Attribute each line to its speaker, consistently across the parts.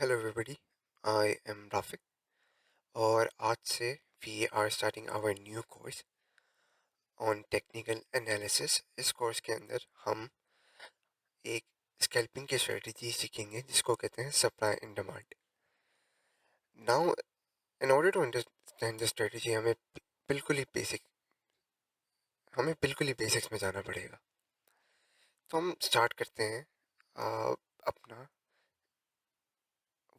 Speaker 1: Hello everybody, I am Rafik और आज से we are starting our new course on technical analysis। इस course के अंदर हम एक स्कैल्पिंग की स्ट्रेटजी सीखेंगे जिसको कहते हैं supply and demand. Now in order to understand the strategy हमें बिल्कुल ही बेसिक्स में जाना पड़ेगा। तो हम स्टार्ट करते हैं अपना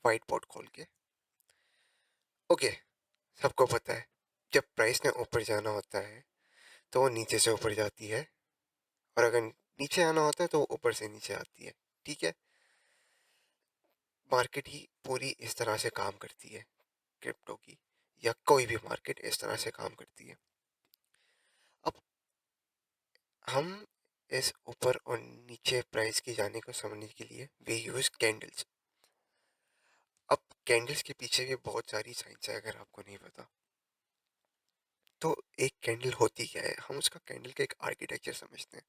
Speaker 1: वाइट बोर्ड खोल के। ओके, सबको पता है जब प्राइस ने ऊपर जाना होता है तो वो नीचे से ऊपर जाती है, और अगर नीचे आना होता है तो ऊपर से नीचे आती है। ठीक है, मार्केट ही पूरी इस तरह से काम करती है, क्रिप्टो की या कोई भी मार्केट इस तरह से काम करती है। अब हम इस ऊपर और नीचे प्राइस की जाने को समझने के लिए वी यूज कैंडल्स। अब कैंडल्स के पीछे भी बहुत सारी साइंस है, अगर आपको नहीं पता तो एक कैंडल होती क्या है, हम उसका कैंडल का एक आर्किटेक्चर समझते हैं।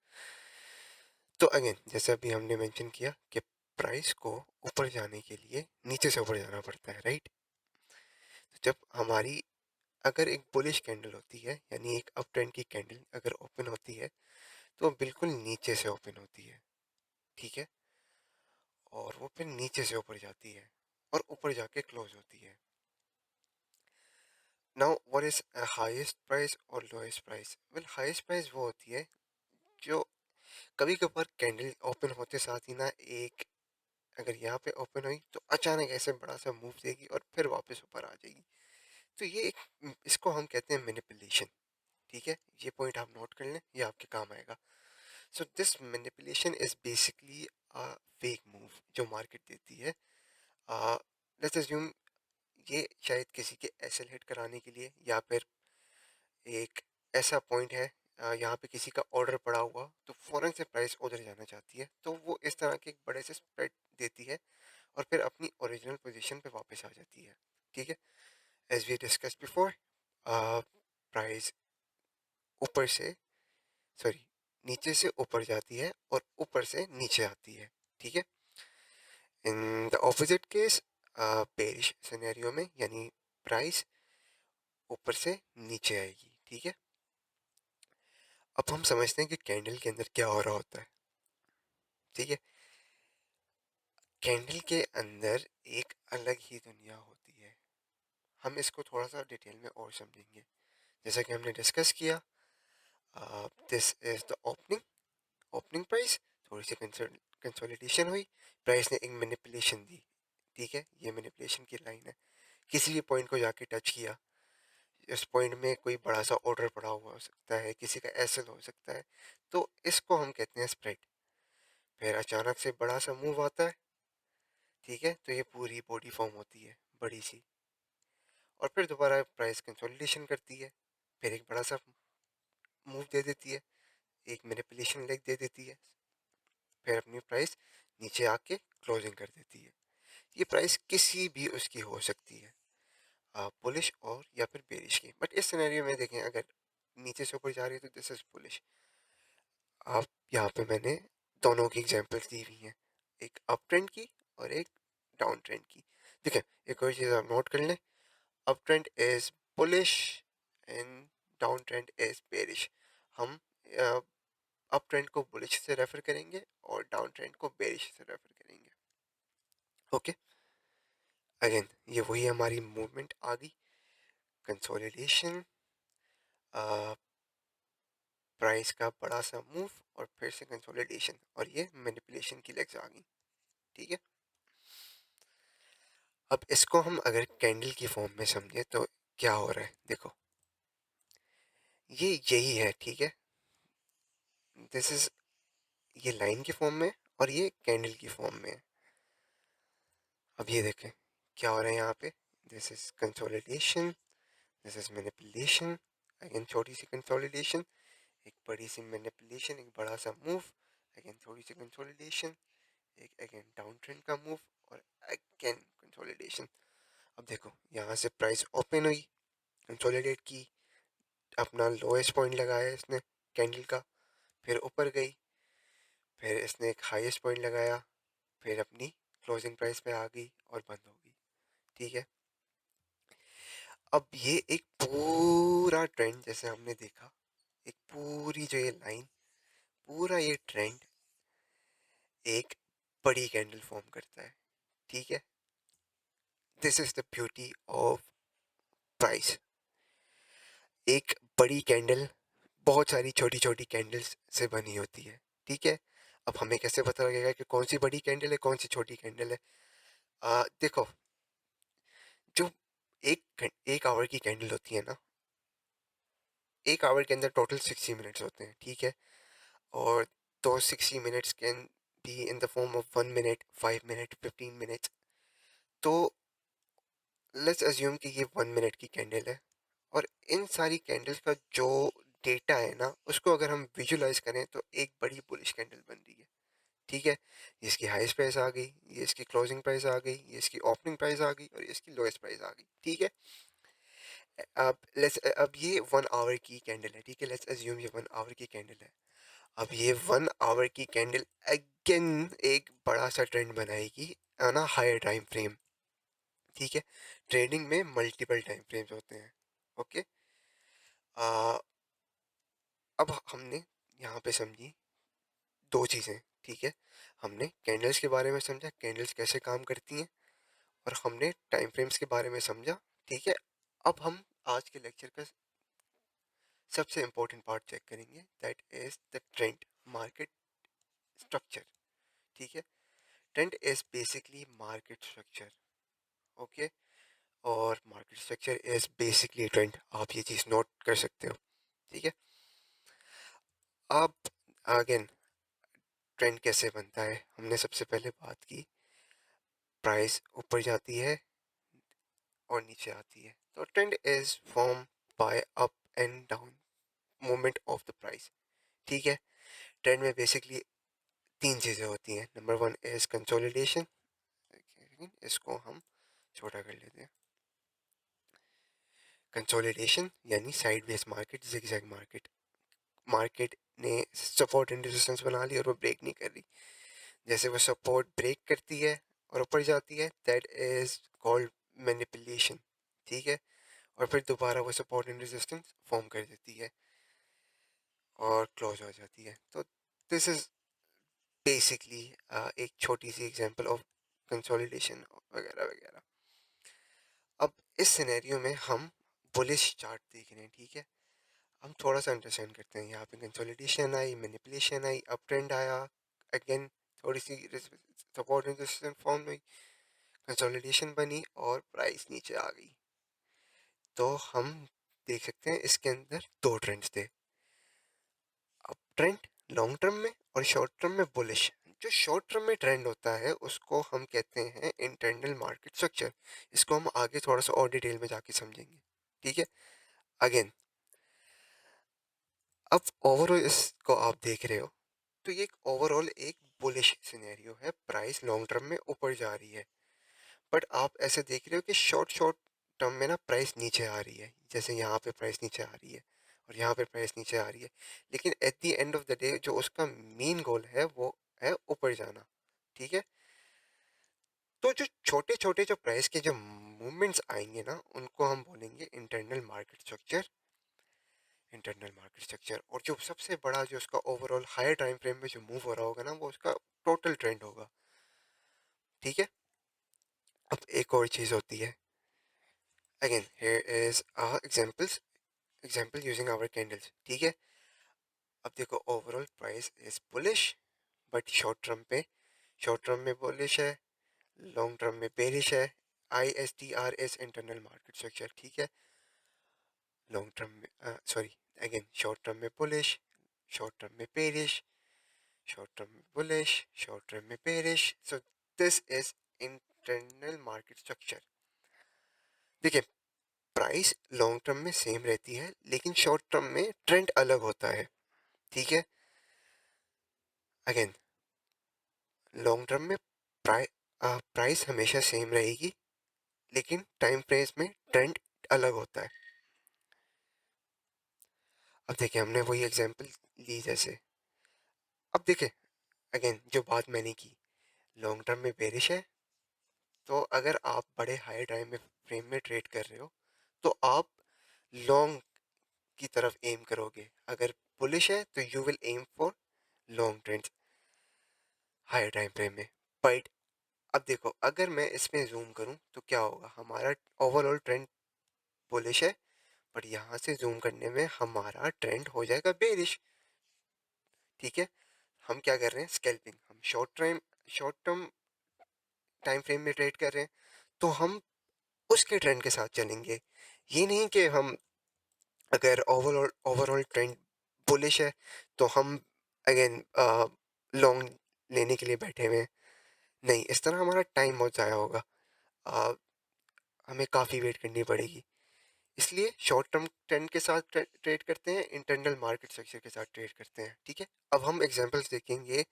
Speaker 1: तो अगेन जैसे अभी हमने मेंशन किया कि प्राइस को ऊपर जाने के लिए नीचे से ऊपर जाना पड़ता है, राइट। तो जब हमारी अगर एक बुलिश कैंडल होती है यानी एक अप ट्रेंड की कैंडल अगर ओपन होती है तो वो बिल्कुल नीचे से ओपन होती है। ठीक है, और वो फिर नीचे से ऊपर जाती है और ऊपर जाके क्लोज होती है। Now what is highest price और lowest price? Well, highest price वो होती है जो कभी कभार कैंडल ओपन होते साथ ही ना एक, अगर यहाँ पे ओपन हुई तो अचानक ऐसे बड़ा सा मूव देगी और फिर वापस ऊपर आ जाएगी। तो ये एक, इसको हम कहते हैं मैनिपुलेशन। ठीक है, ये पॉइंट आप नोट कर लें, ये आपके काम आएगा। So this manipulation is basically a fake move जो मार्केट देती है। लेट्स अज्यूम ये शायद किसी के एसएल हिट कराने के लिए, या फिर एक ऐसा पॉइंट है यहाँ पे किसी का ऑर्डर पड़ा हुआ तो फौरन से प्राइस उधर जाना चाहती है, तो वो इस तरह के एक बड़े से स्प्रेड देती है और फिर अपनी ओरिजिनल पोजीशन पे वापस आ जाती है। ठीक है, as we discuss before, price ऊपर से, सॉरी, नीचे से ऊपर जाती है और ऊपर से नीचे आती है। ठीक है, in the opposite case, bearish scenario में यानी प्राइस ऊपर से नीचे आएगी। ठीक है, अब हम समझते हैं कि कैंडल के अंदर क्या हो रहा होता है। ठीक है, कैंडल के अंदर एक अलग ही दुनिया होती है। हम इसको थोड़ा सा डिटेल में और समझेंगे। जैसा कि हमने डिस्कस किया, this is the opening price, थोड़ी सी कंसोलिडेशन हुई, प्राइस ने एक मैनिपुलेशन दी। ठीक है, ये मैनिपुलेशन की लाइन है, किसी भी पॉइंट को जाके टच किया, इस पॉइंट में कोई बड़ा सा ऑर्डर पड़ा हुआ हो सकता है, किसी का एसएल हो सकता है, तो इसको हम कहते हैं स्प्रेड। फिर अचानक से बड़ा सा मूव आता है। ठीक है, तो ये पूरी बॉडी फॉर्म होती है बड़ी सी, और फिर दोबारा प्राइस कंसोलिडेशन करती है, फिर एक बड़ा सा मूव दे देती है, एक मैनिपुलेशन लेग दे देती है, फिर अपनी प्राइस नीचे आके क्लोजिंग कर देती है। ये प्राइस किसी भी उसकी हो सकती है, बुलिश और या फिर बेरिश की, बट इस सिनेरियो में देखें अगर नीचे से ऊपर जा रही है तो दिस इज बुलिश। आप यहाँ पे मैंने दोनों की एग्जांपल्स दी हुई हैं, एक अप ट्रेंड की और एक डाउन ट्रेंड की। देखें, एक और चीज़ आप नोट कर लें, up trend is bullish and down trend is bearish. हम अप ट्रेंड को बुलिश से रेफर करेंगे और डाउन ट्रेंड को बेरिश से रेफर करेंगे। ओके, अगेन ये वही हमारी मूवमेंट आ गई, कंसोलिडेशन, प्राइस का बड़ा सा मूव और फिर से कंसोलिडेशन, और ये मैनिपुलेशन की लेग्स आ गई। ठीक है, अब इसको हम अगर कैंडल की फॉर्म में समझे तो क्या हो रहा है, देखो ये यही है। ठीक है, दिस इज, ये लाइन की फॉर्म में और ये कैंडल की फॉर्म में है। अब ये देखें क्या हो रहा है यहाँ पे, this is consolidation, this is manipulation, again छोटी सी कंसोलिडेशन, एक बड़ी सी मैनिपुलेशन, एक बड़ा सा मूव, अगेन थोड़ी सी कंसोलिडेशन, एक अगेन डाउन ट्रेंड का मूव, और अगेन कंसोलिडेशन। अब देखो यहाँ से प्राइस ओपन हुई, कंसोलिडेट की, अपना लोएस्ट पॉइंट लगाया इसने कैंडल का, फिर ऊपर गई, फिर इसने एक हाईएस्ट पॉइंट लगाया, फिर अपनी क्लोजिंग प्राइस पे आ गई और बंद हो गई, ठीक है। अब ये एक पूरा ट्रेंड जैसे हमने देखा, एक पूरी जो ये लाइन, पूरा ये ट्रेंड एक बड़ी कैंडल फॉर्म करता है, ठीक है। This is the beauty of price. एक बड़ी कैंडल बहुत सारी छोटी छोटी कैंडल्स से बनी होती है, ठीक है। अब हमें कैसे पता लगेगा कि कौन सी बड़ी कैंडल है, कौन सी छोटी कैंडल है? देखो, जो एक आवर की कैंडल होती है ना, एक आवर के अंदर टोटल 60 मिनट्स होते हैं, ठीक है। और तो 60 minutes can be in the form of 1 minute, 5 minute, 15 minutes. तो लेट्स अज्यूम कि ये 1 मिनट की कैंडल है, और इन सारी कैंडल्स का जो डेटा है ना, उसको अगर हम विजुलाइज करें तो एक बड़ी बुलिश कैंडल बन रही है, ठीक है। ये इसकी हाईएस्ट प्राइस आ गई, ये इसकी क्लोजिंग प्राइस आ गई, ये इसकी ओपनिंग प्राइस आ गई, और ये इसकी लोएस्ट प्राइस आ गई, ठीक है। अब ये 1 आवर की कैंडल है, ठीक है। लेट्स अज्यूम ये 1 आवर की कैंडल है। अब ये 1 आवर की कैंडल अगेन एक बड़ा सा ट्रेंड बनाएगी on a higher time frame, ठीक है। ट्रेडिंग में मल्टीपल टाइम फ्रेम्स होते हैं, ओके। आ, अब हमने यहाँ पे समझी दो चीज़ें, ठीक है। हमने कैंडल्स के बारे में समझा, कैंडल्स कैसे काम करती हैं, और हमने टाइम फ्रेम्स के बारे में समझा, ठीक है। अब हम आज के लेक्चर का सबसे इम्पोर्टेंट पार्ट चेक करेंगे, that is the trend market structure, ठीक है। Trend is basically market structure, okay. और market structure is basically trend, आप ये चीज़ नोट कर सकते हो, ठीक है। अब अगेन ट्रेंड कैसे बनता है, हमने सबसे पहले बात की, प्राइस ऊपर जाती है और नीचे आती है, तो trend is form by up and down movement of the price, ठीक है। ट्रेंड में बेसिकली तीन चीज़ें होती हैं। नंबर वन इज कंसोलिडेशन, इसको हम छोटा कर लेते हैं। कंसोलिडेशन यानी sideways market, zigzag market, market ने सपोर्ट एंड रेजिस्टेंस बना ली और वो ब्रेक नहीं कर रही, जैसे वो सपोर्ट ब्रेक करती है और ऊपर जाती है, दैट इज कॉल्ड मैनिपुलेशन, ठीक है। और फिर दोबारा वो सपोर्ट एंड रेजिस्टेंस फॉर्म कर देती है और क्लोज हो जाती है। तो दिस इज बेसिकली एक छोटी सी एग्जांपल ऑफ कंसोलिडेशन वगैरह वगैरह। अब इस सिनेरियो में हम बुलिश चार्ट देख रहे हैं, ठीक है। हम थोड़ा सा अंडरस्टैंड करते हैं, यहाँ पे कंसोलिडेशन आई, मैनिपुलेशन आई, अप ट्रेंड आया, अगेन थोड़ी सी सपोर्ट एंड रेजिस्टेंस फॉर्म हुई, कंसोलिडेशन बनी और प्राइस नीचे आ गई। तो हम देख सकते हैं इसके अंदर दो ट्रेंड्स थे, अप ट्रेंड लॉन्ग टर्म में और शॉर्ट टर्म में बुलिश। जो शॉर्ट टर्म में ट्रेंड होता है उसको हम कहते हैं इंटरनल मार्केट स्ट्रक्चर। इसको हम आगे थोड़ा सा और डिटेल में जाके समझेंगे, ठीक है। अगेन अब ओवरऑल इसको आप देख रहे हो, तो ये एक ओवरऑल एक बुलिश सिनेरियो है, प्राइस लॉन्ग टर्म में ऊपर जा रही है। बट आप ऐसे देख रहे हो कि शॉर्ट शॉर्ट टर्म में ना प्राइस नीचे आ रही है, जैसे यहाँ पे प्राइस नीचे आ रही है और यहाँ पे प्राइस नीचे आ रही है। लेकिन at the end of the day जो उसका मेन गोल है वो है ऊपर जाना, ठीक है। तो जो छोटे छोटे जो प्राइस के जो मूवमेंट्स आएंगे ना, उनको हम बोलेंगे internal market structure, internal market structure. और जो सबसे बड़ा जो उसका ओवरऑल हायर टाइम फ्रेम में जो मूव हो रहा होगा ना, वो उसका टोटल ट्रेंड होगा, ठीक है। अब एक और चीज होती है, again here is examples, example using our candles, ठीक है। अब देखो overall price is bullish, but short term में बुलिश है, लॉन्ग टर्म में बेरिश है। ISTR is internal market structure, ठीक है। लॉन्ग टर्म में सॉरी, अगेन शॉर्ट टर्म में बुलिश, शॉर्ट टर्म में बेरिश, शॉर्ट टर्म में बुलिश, शॉर्ट टर्म में bearish. So this is internal market structure. देखिए, प्राइस लॉन्ग टर्म में सेम रहती है, लेकिन शॉर्ट टर्म में ट्रेंड अलग होता है, ठीक है। अगेन लॉन्ग टर्म में प्राइस हमेशा सेम रहेगी, लेकिन टाइम फ्रेम्स में ट्रेंड अलग होता है। अब देखिए, हमने वही एग्जांपल ली जैसे, अब देखिए अगेन जो बात मैंने की, लॉन्ग टर्म में बेरिश है, तो अगर आप बड़े हाई टाइम में फ्रेम में ट्रेड कर रहे हो तो आप लॉन्ग की तरफ एम करोगे। अगर बुलिश है तो you will aim for long trend high time frame में। बट अब देखो, अगर मैं इसमें जूम करूं तो क्या होगा, हमारा ओवरऑल ट्रेंड बुलिश है, बट यहाँ से जूम करने में हमारा ट्रेंड हो जाएगा बेरिश। ठीक है, हम क्या कर रहे हैं, स्कैल्पिंग। हम शॉर्ट टर्म टाइम फ्रेम में ट्रेड कर रहे हैं, तो हम उसके ट्रेंड के साथ चलेंगे। ये नहीं कि हम, अगर ओवरऑल ओवरऑल ट्रेंड बुलिश है तो हम अगेन लॉन्ग लेने के लिए बैठे हुए हैं। नहीं, इस तरह हमारा टाइम बहुत ज़ाया होगा। अ, हमें काफ़ी वेट करनी पड़ेगी। इसलिए शॉर्ट टर्म ट्रेंड के साथ ट्रेड करते हैं, इंटरनल मार्केट स्ट्रक्चर के साथ ट्रेड करते हैं। ठीक है, अब हम एग्जांपल्स देखेंगे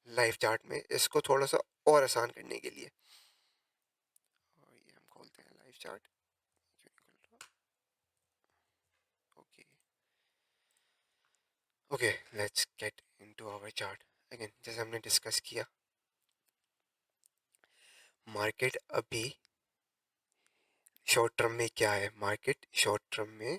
Speaker 1: लाइव चार्ट में, इसको थोड़ा सा और आसान करने के लिए। और ये हम खोलते हैं live chart. Okay okay, let's get into our chart. Again जैसे हमने डिस्कस किया, मार्केट अभी शॉर्ट टर्म में क्या है, मार्केट शॉर्ट टर्म में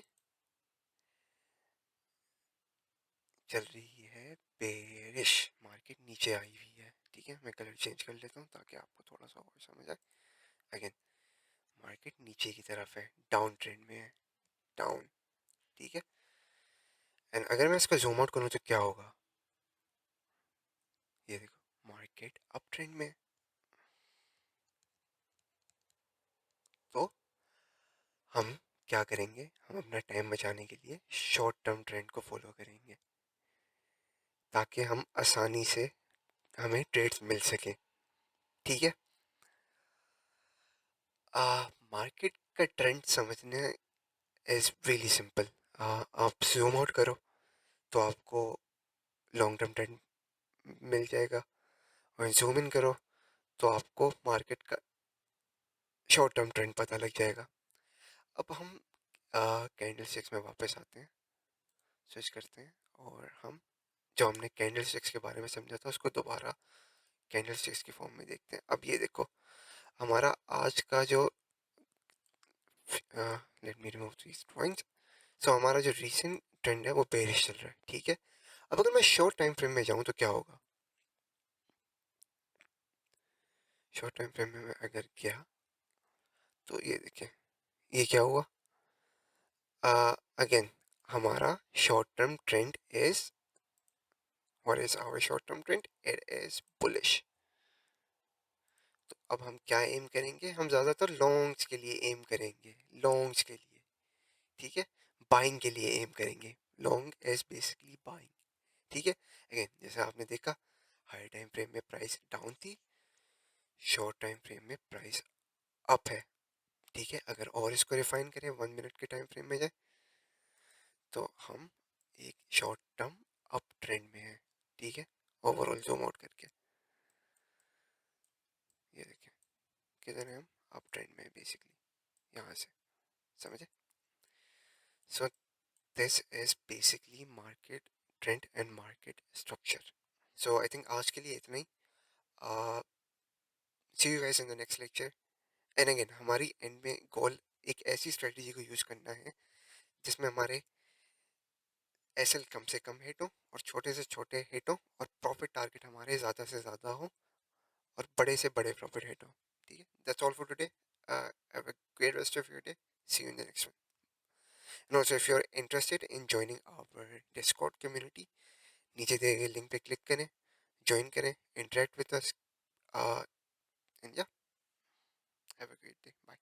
Speaker 1: चल रही है बेरिश। मार्केट नीचे आई हुई है। ठीक है, मैं कलर चेंज कर लेता हूँ ताकि आपको थोड़ा सा और समझ आए। अगेन मार्केट नीचे की तरफ है, डाउन ट्रेंड में है, डाउन। ठीक है, एंड अगर मैं इसको जूम आउट करूँ तो क्या होगा, ये देखो मार्केट अप ट्रेंड में है। तो हम क्या करेंगे, हम अपना टाइम बचाने के लिए शॉर्ट टर्म ट्रेंड को फॉलो करेंगे, ताकि हम आसानी से हमें ट्रेड्स मिल सके। ठीक है, मार्केट का ट्रेंड समझने इज रियली सिंपल। आप जूम आउट करो तो आपको लॉन्ग टर्म ट्रेंड मिल जाएगा, और जूम इन करो तो आपको मार्केट का शॉर्ट टर्म ट्रेंड पता लग जाएगा। अब हम कैंडल स्टिक्स में वापस आते हैं, स्विच करते हैं, और हम जो हमने कैंडल स्टिक्स के बारे में समझा था उसको दोबारा कैंडल स्टिक्स की फॉर्म में देखते हैं। अब ये देखो, हमारा आज का जो, लेट मी रिमूव दीस ड्राइंग्स। सो हमारा जो रीसेंट ट्रेंड है वो बेरिश चल रहा है। ठीक है, अब अगर मैं शॉर्ट टाइम फ्रेम में जाऊं तो क्या होगा, शॉर्ट टाइम फ्रेम में मैं अगर गया तो ये देखें, ये क्या हुआ, अगेन हमारा short term trend is, what is our short term trend, it is bullish. तो अब हम क्या एम करेंगे, हम ज्यादातर लॉन्ग्स के लिए एम करेंगे, लॉन्ग्स के लिए। ठीक है, बाइंग के लिए एम करेंगे, लॉन्ग इज बेसिकली बाइंग। ठीक है, अगेन जैसे आपने देखा, हाई टाइम फ्रेम में प्राइस डाउन थी, शॉर्ट टाइम फ्रेम में प्राइस अप है। ठीक है, अगर और इसको रिफाइन करें, 1 मिनट के टाइम फ्रेम में जाए, तो हम एक शॉर्ट टर्म अप ट्रेंड में है। ठीक है, ओवरऑल जूम आउट करके ये देखें किधर है, हम अप ट्रेंड में है बेसिकली, यहाँ से, समझे। So this is basically market trend and market structure. So I think आज के लिए इतना ही। See you guys in the next lecture. And again हमारी एंड में गोल एक ऐसी स्ट्रेटजी को यूज करना है जिसमें हमारे एसएल कम से कम हिट हो, और छोटे से छोटे हिट हो, और प्रॉफिट टारगेट हमारे ज़्यादा से ज़्यादा हो, और बड़े से बड़े प्रॉफिट हिट हो। ठीक है, that's all for today. Have a great rest of your day. See you in the next one. And also if you are interested in joining our discord community, नीचे दिए गए लिंक पे click करें, join करें, interact with us, and yeah, have a great day, bye.